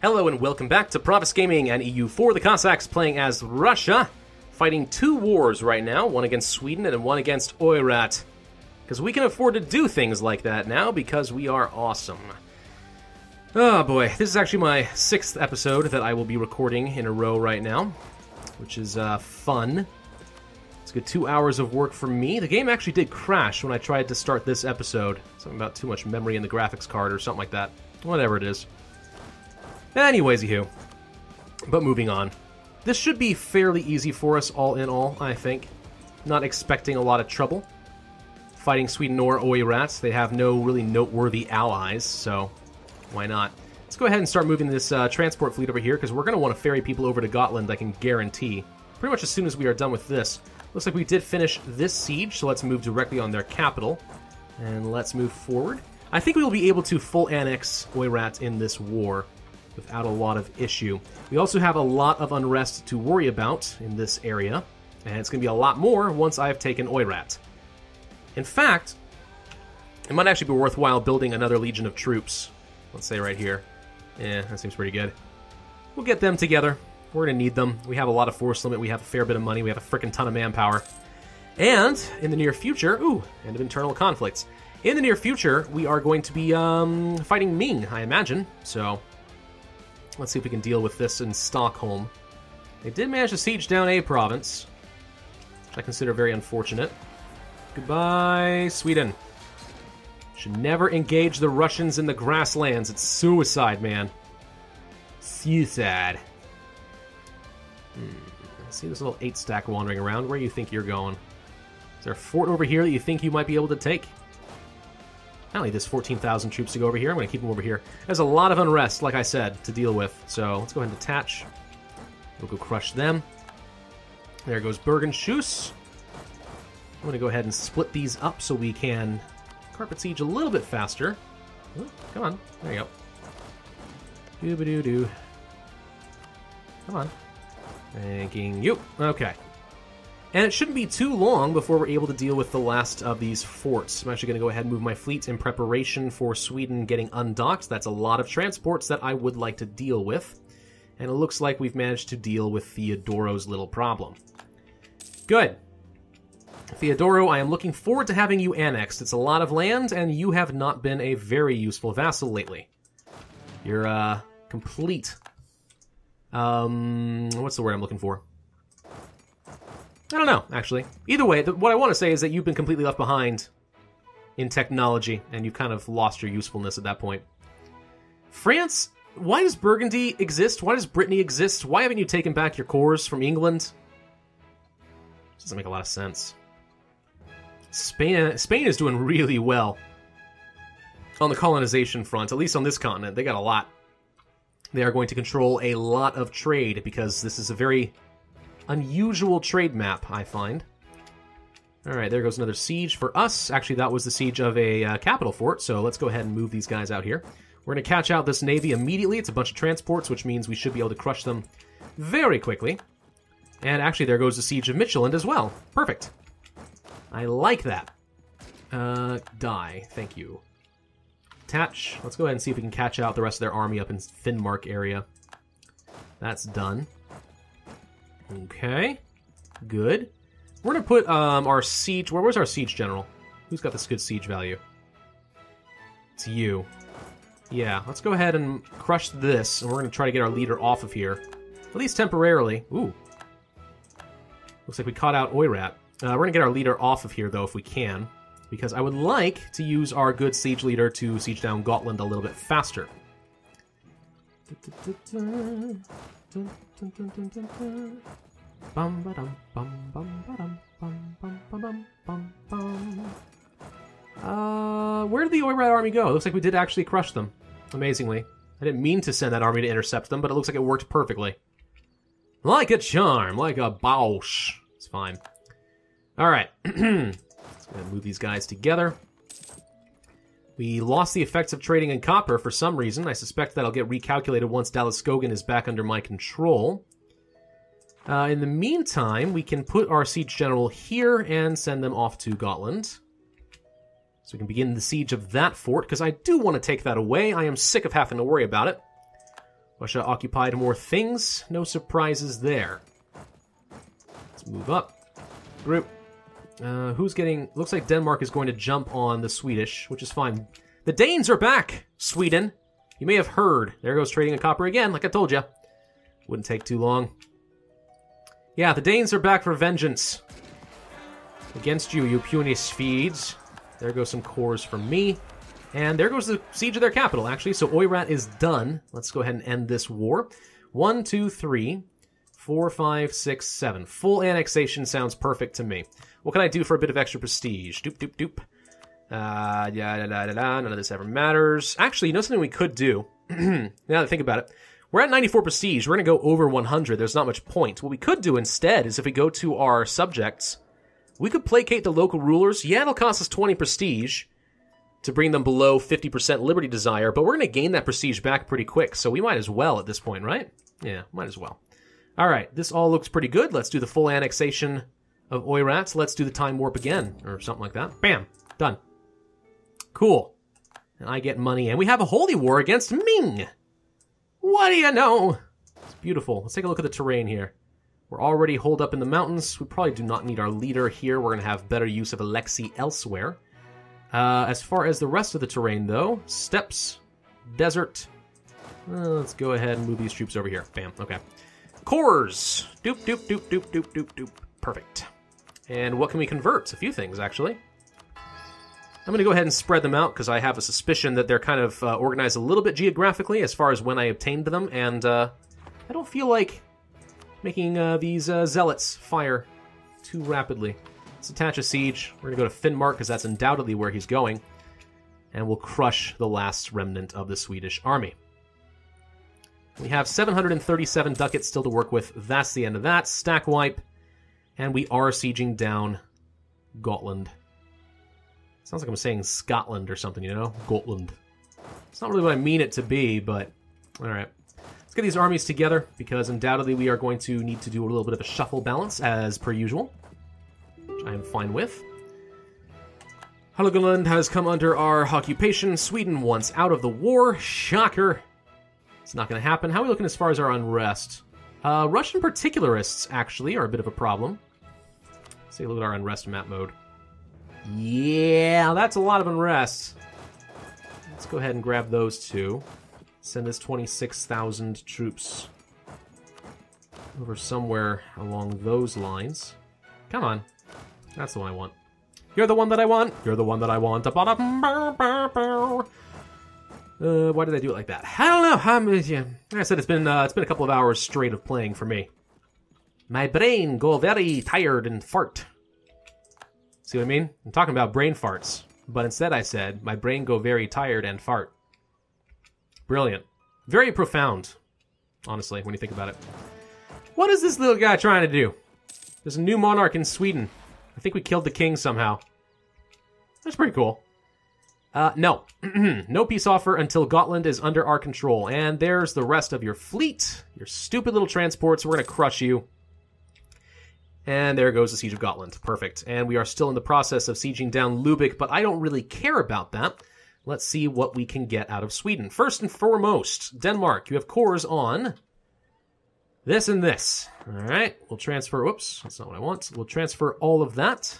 Hello and welcome back to Pravus Gaming and EU4, the Cossacks playing as Russia, fighting two wars right now, one against Sweden and one against Oirat. Because we can afford to do things like that now because we are awesome. Oh boy, this is actually my 6th episode that I will be recording in a row right now, which is fun. It's a good 2 hours of work for me. The game actually did crash when I tried to start this episode. Something about too much memory in the graphics card or something like that. Whatever it is. Anyways, but moving on. This should be fairly easy for us all in all, I think. Not expecting a lot of trouble. Fighting Sweden or Oirat, they have no really noteworthy allies, so why not? Let's go ahead and start moving this transport fleet over here, because we're going to want to ferry people over to Gotland, I can guarantee. Pretty much as soon as we are done with this. Looks like we did finish this siege, so let's move directly on their capital. And let's move forward. I think we will be able to full annex Oirat in this war without a lot of issue. We also have a lot of unrest to worry about in this area, and it's going to be a lot more once I've taken Oirat. In fact, it might actually be worthwhile building another legion of troops. Let's say right here. Yeah, that seems pretty good. We'll get them together. We're going to need them. We have a lot of force limit. We have a fair bit of money. We have a frickin' ton of manpower. And in the near future, end of internal conflicts. In the near future, we are going to be fighting Ming, I imagine. So let's see if we can deal with this in Stockholm. They did manage to siege down a province, which I consider very unfortunate. Goodbye, Sweden. Should never engage the Russians in the grasslands. It's suicide, man. Suicide. See this little 8-stack wandering around. Where do you think you're going? Is there a fort over here that you think you might be able to take? Apparently there's 14,000 troops to go over here. I'm going to keep them over here. There's a lot of unrest, like I said, to deal with. So let's go ahead and detach. We'll go crush them. There goes Bergen-Schuss. I'm going to go ahead and split these up so we can carpet siege a little bit faster. Ooh, come on. There you go. Doo-ba-doo-doo. Come on. Thanking you. Okay. And it shouldn't be too long before we're able to deal with the last of these forts. I'm actually going to go ahead and move my fleet in preparation for Sweden getting undocked. That's a lot of transports that I would like to deal with. And it looks like we've managed to deal with Theodoro's little problem. Good. Theodoro, I am looking forward to having you annexed. It's a lot of land, and you have not been a very useful vassal lately. You're, complete. What's the word I'm looking for? I don't know, actually. Either way, what I want to say is that you've been completely left behind in technology, and you kind of lost your usefulness at that point. France, why does Burgundy exist? Why does Brittany exist? Why haven't you taken back your cores from England? Doesn't make a lot of sense. Spain is doing really well on the colonization front, at least on this continent. They got a lot. They are going to control a lot of trade because this is a very unusual trade map, I find. Alright, there goes another siege for us. Actually, that was the siege of a capital fort, so let's go ahead and move these guys out here. We're going to catch out this navy immediately. It's a bunch of transports, which means we should be able to crush them very quickly. And actually, there goes the siege of Midtjylland as well. Perfect. I like that. Die. Thank you. Attach. Let's go ahead and see if we can catch out the rest of their army up in Finnmark area. That's done. Okay. Good. We're going to put our siege... Where's our siege general? Who's got this good siege value? It's you. Yeah, let's go ahead and crush this, and we're going to try to get our leader off of here. At least temporarily. Ooh. Looks like we caught out Oirat. We're going to get our leader off of here, though, if we can. Because I would like to use our good siege leader to siege down Gotland a little bit faster. Where did the Oirat army go? It looks like we did actually crush them. Amazingly. I didn't mean to send that army to intercept them, but it looks like it worked perfectly. Like a charm, like a Bausch. It's fine. Alright. Let's go ahead and move these guys together. We lost the effects of trading in copper for some reason. I suspect that'll get recalculated once Dalaskogan is back under my control. In the meantime, we can put our siege general here and send them off to Gotland. So we can begin the siege of that fort, because I do want to take that away. I am sick of having to worry about it. Russia occupied more things. No surprises there. Let's move up. Group. Who's getting... Looks like Denmark is going to jump on the Swedish, which is fine. The Danes are back, Sweden. You may have heard. There goes trading in copper again, like I told you. Wouldn't take too long. Yeah, the Danes are back for vengeance. Against you, you puny Swedes. There goes some cores from me. And there goes the siege of their capital, actually. So Oirat is done. Let's go ahead and end this war. 1, 2, 3, 4, 5, 6, 7. Full annexation sounds perfect to me. What can I do for a bit of extra prestige? Doop, doop, doop. None of this ever matters. Actually, you know something we could do? Now that I think about it. We're at 94 prestige. We're going to go over 100. There's not much point. What we could do instead is if we go to our subjects, we could placate the local rulers. Yeah, it'll cost us 20 prestige to bring them below 50% liberty desire, but we're going to gain that prestige back pretty quick, so we might as well at this point, right? Yeah, might as well. All right, this all looks pretty good. Let's do the full annexation of Oirat. Let's do the time warp again, or something like that. Bam, done. Cool. And I get money, and we have a holy war against Ming. What do you know? It's beautiful. Let's take a look at the terrain here. We're already holed up in the mountains. We probably do not need our leader here. We're going to have better use of Alexei elsewhere. As far as the rest of the terrain, though, steppes, desert. Let's go ahead and move these troops over here. Bam. Okay. Cores. Doop, doop, doop, doop, doop, doop, doop. Perfect. And what can we convert? A few things, actually. I'm going to go ahead and spread them out because I have a suspicion that they're kind of organized a little bit geographically as far as when I obtained them, and I don't feel like making these zealots fire too rapidly. Let's attach a siege. We're going to go to Finnmark because that's undoubtedly where he's going, and we'll crush the last remnant of the Swedish army. We have 737 ducats still to work with. That's the end of that. Stack wipe, and we are sieging down Gotland. Sounds like I'm saying Scotland or something, you know? Gotland. It's not really what I mean it to be, but... Alright. Let's get these armies together, because undoubtedly we are going to need to do a little bit of a shuffle balance, as per usual. Which I am fine with. Hälgoland has come under our occupation. Sweden wants out of the war. Shocker. It's not going to happen. How are we looking as far as our unrest? Russian particularists, actually, are a bit of a problem. Let's take a look at our unrest map mode. Yeah, that's a lot of unrest. Let's go ahead and grab those two. Send us 26,000 troops over somewhere along those lines. Come on. That's the one I want. You're the one that I want. You're the one that I want. Why did I do it like that? I don't know. Yeah. Like I said, it's been a couple of hours straight of playing for me. My brain go very tired and fart. See what I mean? I'm talking about brain farts. But instead I said, my brain go very tired and fart. Brilliant. Very profound, honestly, when you think about it. What is this little guy trying to do? There's a new monarch in Sweden. I think we killed the king somehow. That's pretty cool. No. No peace offer until Gotland is under our control. And there's the rest of your fleet. Your stupid little transports. We're going to crush you. And there goes the Siege of Gotland. Perfect. And we are still in the process of sieging down Lubeck, but I don't really care about that. Let's see what we can get out of Sweden. First and foremost, Denmark, you have cores on this and this. All right, we'll transfer... Whoops, that's not what I want. We'll transfer all of that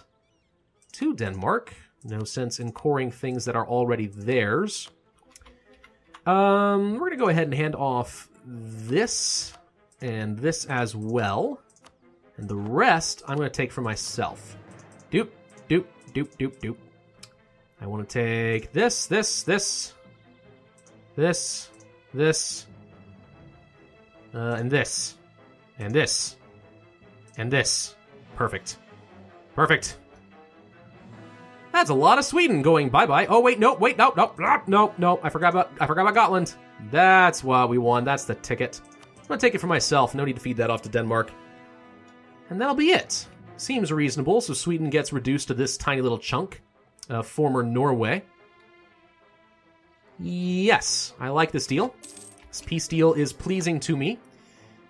to Denmark. No sense in coring things that are already theirs. We're going to go ahead and hand off this and this as well. And the rest, I'm going to take for myself. Doop, doop, doop, doop, doop. I want to take this, this, this, this, this, and this, and this, and this. Perfect. Perfect. That's a lot of Sweden going bye-bye. Oh, wait, no, wait, no, no, no, no. I forgot about Gotland. That's why we won. That's the ticket. I'm going to take it for myself. No need to feed that off to Denmark. And that'll be it. Seems reasonable, so Sweden gets reduced to this tiny little chunk of former Norway. Yes, I like this deal. This peace deal is pleasing to me.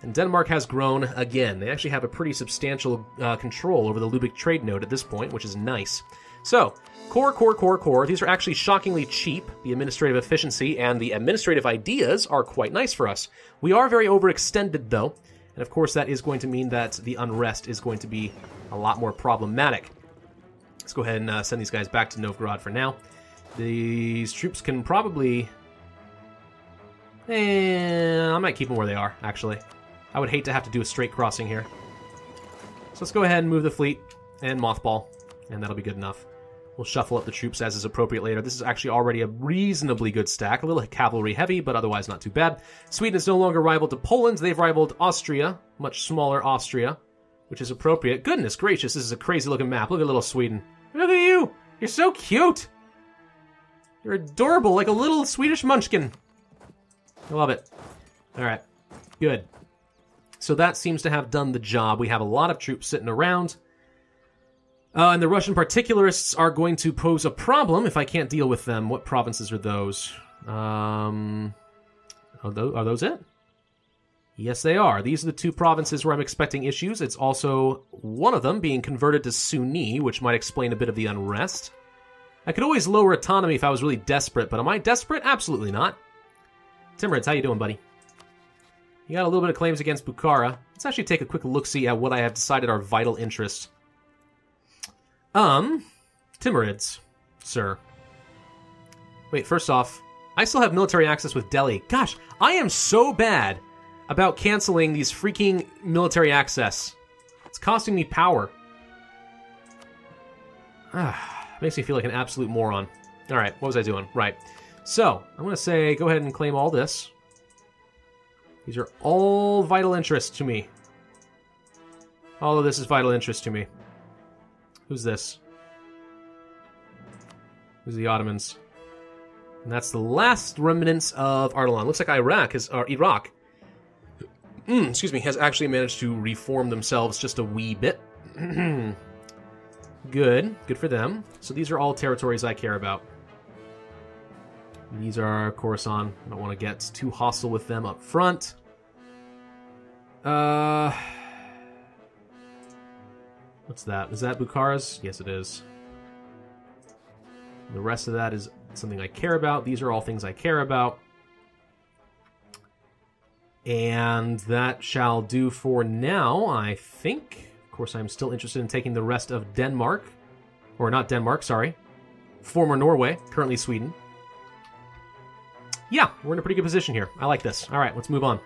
And Denmark has grown again. They actually have a pretty substantial control over the Lubick trade node at this point, which is nice. So, core. These are actually shockingly cheap. The administrative efficiency and the administrative ideas are quite nice for us. We are very overextended, though. And of course, that is going to mean that the unrest is going to be a lot more problematic. Let's go ahead and send these guys back to Novgorod for now. These troops can probably... I might keep them where they are, actually. I would hate to have to do a straight crossing here. So let's go ahead and move the fleet and mothball, and that'll be good enough. We'll shuffle up the troops as is appropriate later. This is actually already a reasonably good stack. A little cavalry heavy, but otherwise not too bad. Sweden is no longer rival to Poland. They've rivaled Austria, much smaller Austria, which is appropriate. Goodness gracious, this is a crazy looking map. Look at little Sweden. Look at you! You're so cute! You're adorable, like a little Swedish munchkin. I love it. Alright, good. So that seems to have done the job. We have a lot of troops sitting around. And the Russian particularists are going to pose a problem if I can't deal with them. What provinces are those? Are those it? Yes, they are. These are the two provinces where I'm expecting issues. It's also one of them being converted to Sunni, which might explain a bit of the unrest. I could always lower autonomy if I was really desperate, but am I desperate? Absolutely not. Timurids, how you doing, buddy? You got a little bit of claims against Bukhara. Let's actually take a quick look-see at what I have decided are vital interests. Timurids, sir. Wait, first off, I still have military access with Delhi. Gosh, I am so bad about canceling these freaking military access. It's costing me power. Makes me feel like an absolute moron. Alright, what was I doing? Right. So, I'm going to say, go ahead and claim all this. These are all vital interests to me. All of this is vital interest to me. Who's this? Who's the Ottomans? And that's the last remnants of Ardalan. Looks like Iraq has actually managed to reform themselves just a wee bit. Good for them. So these are all territories I care about. These are Khorasan. I don't want to get too hostile with them up front. What's that? Is that Bukhara's? Yes, it is. The rest of that is something I care about. These are all things I care about. And that shall do for now, I think. Of course, I'm still interested in taking the rest of Denmark. Or not Denmark, sorry. Former Norway, currently Sweden. Yeah, we're in a pretty good position here. I like this. All right, let's move on.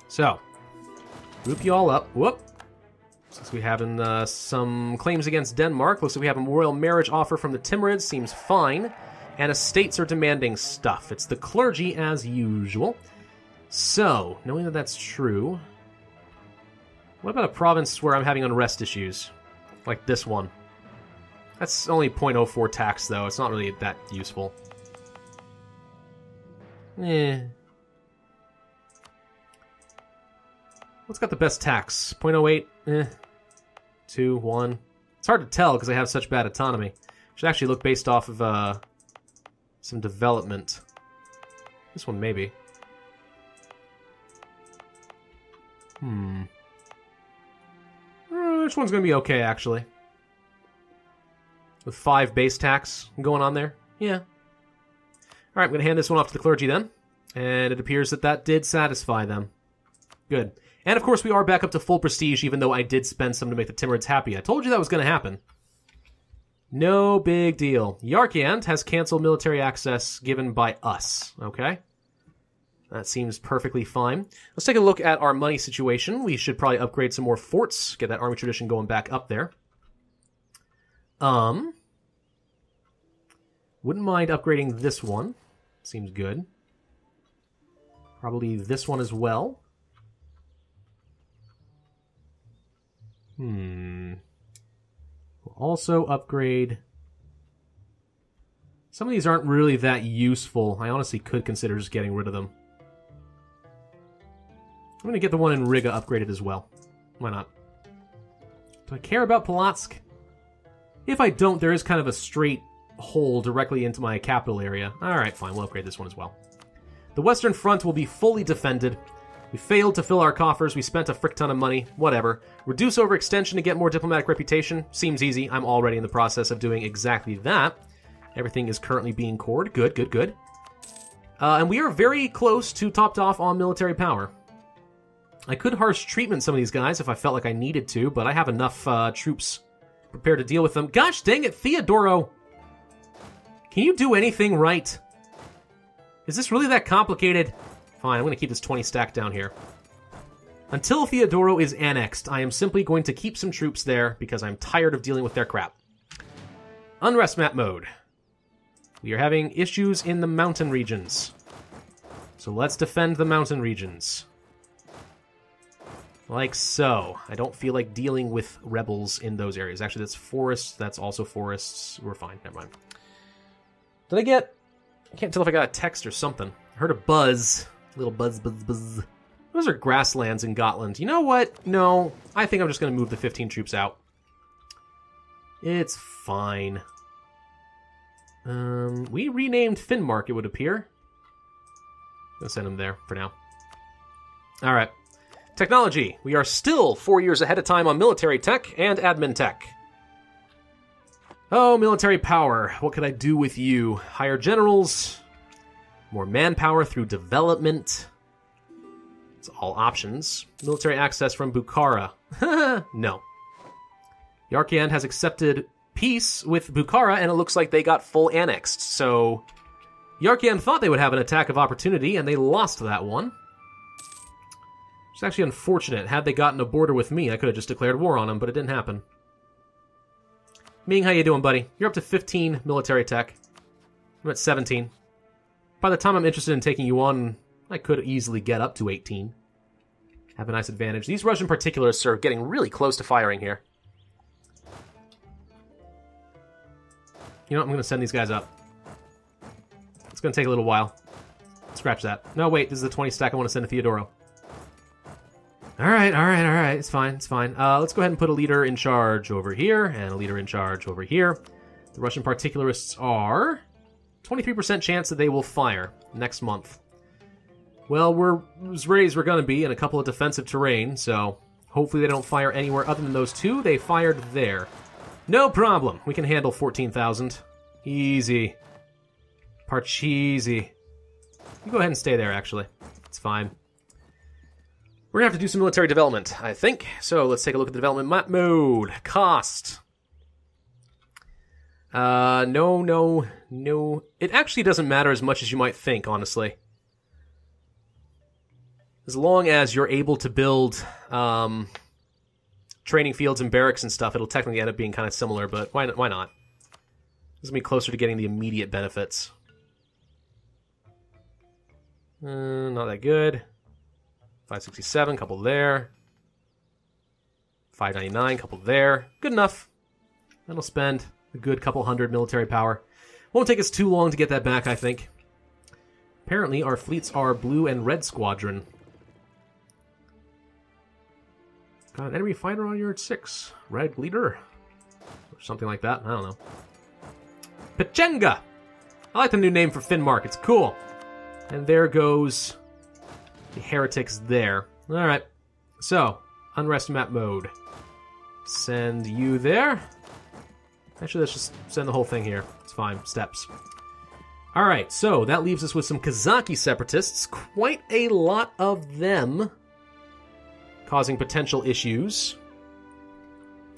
So, group you all up. Whoop. Since we have some claims against Denmark, looks like we have a royal marriage offer from the Timurids. Seems fine. And estates are demanding stuff. It's the clergy as usual. So, knowing that that's true, what about a province where I'm having unrest issues? Like this one. That's only 0.04 tax, though. It's not really that useful. What's got the best tax? 0.08? 2, 1. It's hard to tell because I have such bad autonomy. Should actually look based off of some development. This one, maybe. Which one's going to be okay, actually? With 5 base tax going on there? Yeah. Alright, I'm going to hand this one off to the clergy then. And it appears that that did satisfy them. Good. And of course we are back up to full prestige, even though I did spend some to make the Timurids happy. I told you that was going to happen. No big deal. Yarkand has canceled military access given by us. Okay? That seems perfectly fine. Let's take a look at our money situation. We should probably upgrade some more forts. Get that army tradition going back up there. Wouldn't mind upgrading this one. Seems good. Probably this one as well. We'll also upgrade... Some of these aren't really that useful. I honestly could consider just getting rid of them. I'm going to get the one in Riga upgraded as well. Why not? Do I care about Polotsk? If I don't, there is kind of a straight hole directly into my capital area. Alright, fine. We'll upgrade this one as well. The Western Front will be fully defended. We failed to fill our coffers. We spent a frick ton of money. Whatever. Reduce overextension to get more diplomatic reputation. Seems easy. I'm already in the process of doing exactly that. Everything is currently being cored. Good, good, good. And we are very close to topped off on military power. I could harsh treatment some of these guys if I felt like I needed to, but I have enough troops prepared to deal with them. Gosh dang it, Theodoro! Can you do anything right? Is this really that complicated? Fine, I'm going to keep this 20 stack down here. Until Theodoro is annexed, I am simply going to keep some troops there because I'm tired of dealing with their crap. Unrest map mode. We are having issues in the mountain regions. So let's defend the mountain regions. Like so. I don't feel like dealing with rebels in those areas. Actually, that's forests. That's also forests. We're fine. Never mind. Did I get... I can't tell if I got a text or something. I heard a buzz. A little buzz, buzz, buzz. Those are grasslands in Gotland. You know what? No. I think I'm just going to move the 15 troops out. It's fine. We renamed Finnmark, it would appear. I'll send them there for now. Alright. Technology. We are still 4 years ahead of time on military tech and admin tech. Oh, military power. What could I do with you? Hire generals. More manpower through development. It's all options. Military access from Bukhara. No. Yarkand has accepted peace with Bukhara, and it looks like they got full annexed. So, Yarkand thought they would have an attack of opportunity, and they lost that one. It's actually unfortunate. Had they gotten a border with me, I could have just declared war on them, but it didn't happen. Ming, how you doing, buddy? You're up to 15 military tech. I'm at 17. By the time I'm interested in taking you on, I could easily get up to 18. Have a nice advantage. These Russian particularists are getting really close to firing here. You know what? I'm going to send these guys up. It's going to take a little while. Scratch that. No, wait. This is the 20 stack I want to send to Theodoro. Alright, alright, alright. It's fine, it's fine. Let's go ahead and put a leader in charge over here, and a leader in charge over here. The Russian particularists are... 23% chance that they will fire next month. Well, we're as ready as we're going to be in a couple of defensive terrain, so hopefully they don't fire anywhere other than those two. They fired there. No problem. We can handle 14,000. Easy. Parcheesi. You go ahead and stay there, actually. It's fine. We're going to have to do some military development, I think. So let's take a look at the development map mode. Cost. No. It actually doesn't matter as much as you might think, honestly. As long as you're able to build training fields and barracks and stuff, it'll technically end up being kind of similar, but why not? This is going to be closer to getting the immediate benefits. Not that good. 567, couple there. 599, couple there. Good enough. That'll spend a good couple hundred military power. Won't take us too long to get that back, I think. Apparently, our fleets are blue and red squadron. Got an enemy fighter on your 6. Red leader. Or something like that. I don't know. Pechenga! I like the new name for Finnmark. It's cool. And there goes the heretics there. Alright. So, unrest map mode. Send you there. Actually, let's just send the whole thing here. It's fine. Steps. Alright, so that leaves us with some Kazaki separatists. Quite a lot of them. Causing potential issues.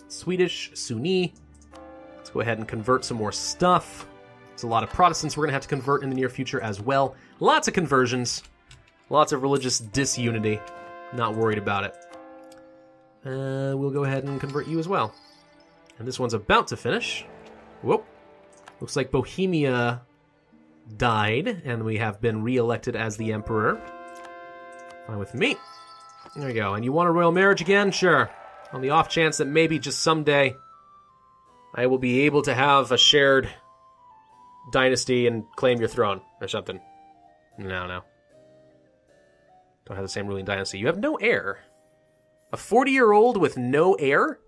Swedish, Sunni. Let's go ahead and convert some more stuff. There's a lot of Protestants we're going to have to convert in the near future as well. Lots of conversions. Lots of religious disunity. Not worried about it. We'll go ahead and convert you as well. And this one's about to finish. Whoop. Looks like Bohemia died, and we have been re-elected as the emperor. Fine with me. There we go. And you want a royal marriage again? Sure. On the off chance that maybe just someday I will be able to have a shared dynasty and claim your throne or something. No. Don't have the same ruling dynasty. You have no heir. A 40-year-old with no heir?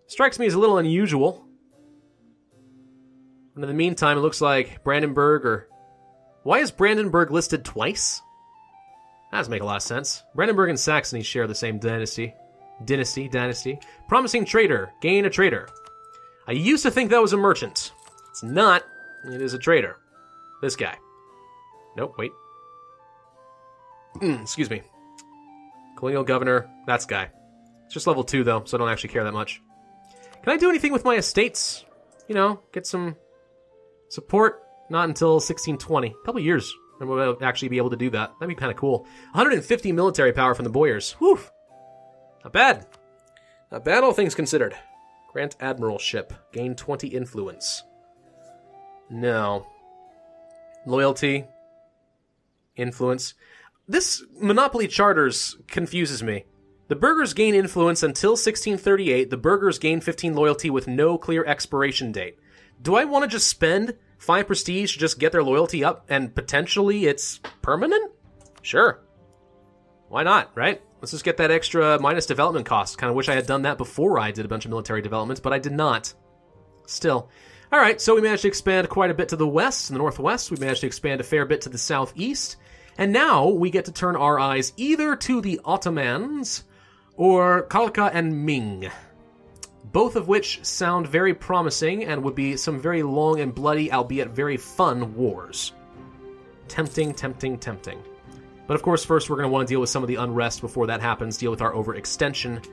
Strikes me as a little unusual. And in the meantime, it looks like Brandenburg or... Why is Brandenburg listed twice? That does make a lot of sense. Brandenburg and Saxony share the same dynasty. Dynasty. Promising trader. Gain a trader. I used to think that was a merchant. It's not. It is a trader. This guy. Nope, wait. Excuse me. Colonial governor. That's guy. It's just level 2, though, so I don't actually care that much. Can I do anything with my estates? You know, get some support? Not until 1620. A couple years, and we'll actually be able to do that. That'd be kind of cool. 150 military power from the boyars. Whew. Not bad. Not bad, all things considered. Grant admiralship. Gain 20 influence. No. Loyalty. Influence. This Monopoly Charters confuses me. The burghers gain influence until 1638. The burghers gain 15 loyalty with no clear expiration date. Do I want to just spend 5 prestige to just get their loyalty up and potentially it's permanent? Sure. Why not, right? Let's just get that extra minus development cost. Kind of wish I had done that before I did a bunch of military developments, but I did not. Still. All right, so we managed to expand quite a bit to the west and the northwest. We managed to expand a fair bit to the southeast. And now we get to turn our eyes either to the Ottomans or Khalkha and Ming, both of which sound very promising and would be some very long and bloody, albeit very fun, wars. Tempting. But of course, first we're going to want to deal with some of the unrest before that happens, deal with our overextension,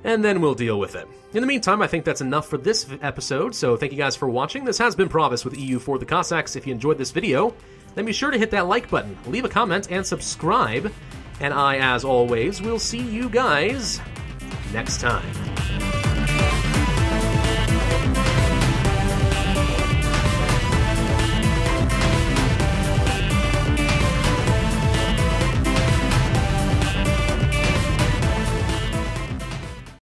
and then we'll deal with it. In the meantime, I think that's enough for this episode, so thank you guys for watching. This has been Pravus with EU for the Cossacks. If you enjoyed this video, then be sure to hit that like button, leave a comment, and subscribe. And I, as always, will see you guys next time.